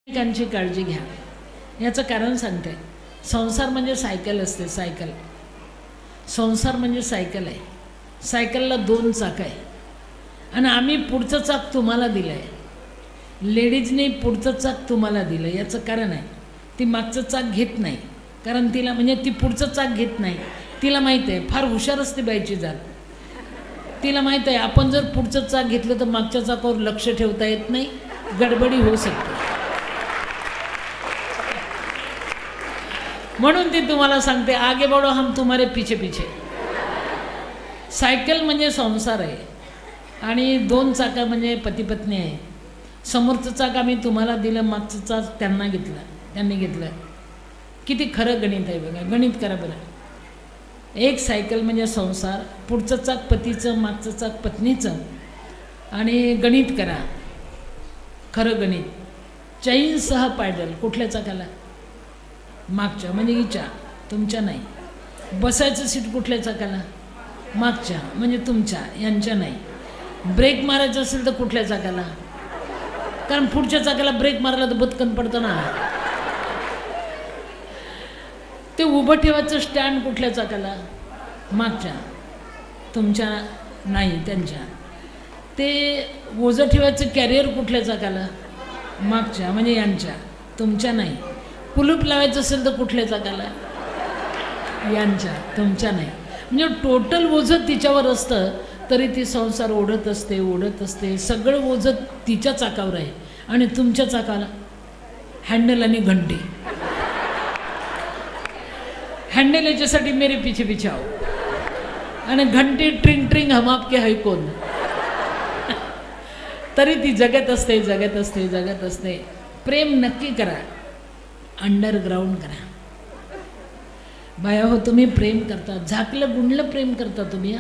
एकमेकांची काळजी घ्या. याचं कारण सांगते. संसार म्हणजे सायकल असते. सायकल, संसार म्हणजे सायकल आहे. सायकलला 2 चाकं आहे आणि आम्ही पुढचं चाक तुम्हाला दिलं आहे. लेडीजने पुढचं चाक तुम्हाला दिलं. याचं कारण आहे ती मागचं चाक घेत नाही. कारण तिला म्हणजे ती पुढचं चाक घेत नाही. तिला माहीत आहे, फार हुशार असते बाईची जात. तिला माहीत आहे आपण जर पुढचं चाक घेतलं तर मागच्या चाकावर लक्ष ठेवता येत नाही, गडबडी होऊ शकते. म्हणून ती तुम्हाला सांगते, आगे बढ़ो हम तुम्हारे पीछे पीछे. सायकल म्हणजे संसार आहे आणि 2 चाकं म्हणजे पती पत्नी आहे. समोरचं चाक आम्ही तुम्हाला दिलं, मागचं चाक त्यांना घेतलं, त्यांनी घेतलं. किती खरं गणित आहे बघा. गणित करा बरं. एक सायकल म्हणजे संसार, पुढचं चाक पतीचं, मागचं चाक पत्नीचं. आणि गणित करा, खरं गणित. चैनसह पायडल कुठल्या चाकाला? मागच्या, म्हणजे हिच्या, तुमच्या नाही. बसायचं सीट कुठल्या चाकाला? मागच्या, म्हणजे तुमच्या, यांच्या नाही. ब्रेक मारायचं असेल तर कुठल्या चाकाला? कारण पुढच्या चाकाला ब्रेक मारला तर बदकन पडतं ना. ते उभं ठेवायचं स्टँड कुठल्या चाकाला? मागच्या, तुमच्या नाही, त्यांच्या. ते ओझं ठेवायचं कॅरियर कुठल्या चाकाला? मागच्या, म्हणजे यांच्या, तुमच्या नाही. कुलूप लावायचं असेल तर कुठल्या चाकाला? यांच्या, तुमच्या नाही. म्हणजे टोटल ओझं तिच्यावर असतं तरी ती संसार ओढत असते, ओढत असते. सगळं ओझं तिच्या चाकावर आहे आणि तुमच्या चाकाला हँडल आणि घंटी. हँडल याच्यासाठी मेरे पीछे पीछे आओ आणि घंटी ट्रिंग ट्रिंग हम आपके है कौन. तरी ती जगत असते, जगत असते, जगत असते. प्रेम नक्की करा, अंडरग्राऊंड करा. बाया हो, तुम्ही प्रेम करता, झाकलं गुंडलं प्रेम करता तुम्ही.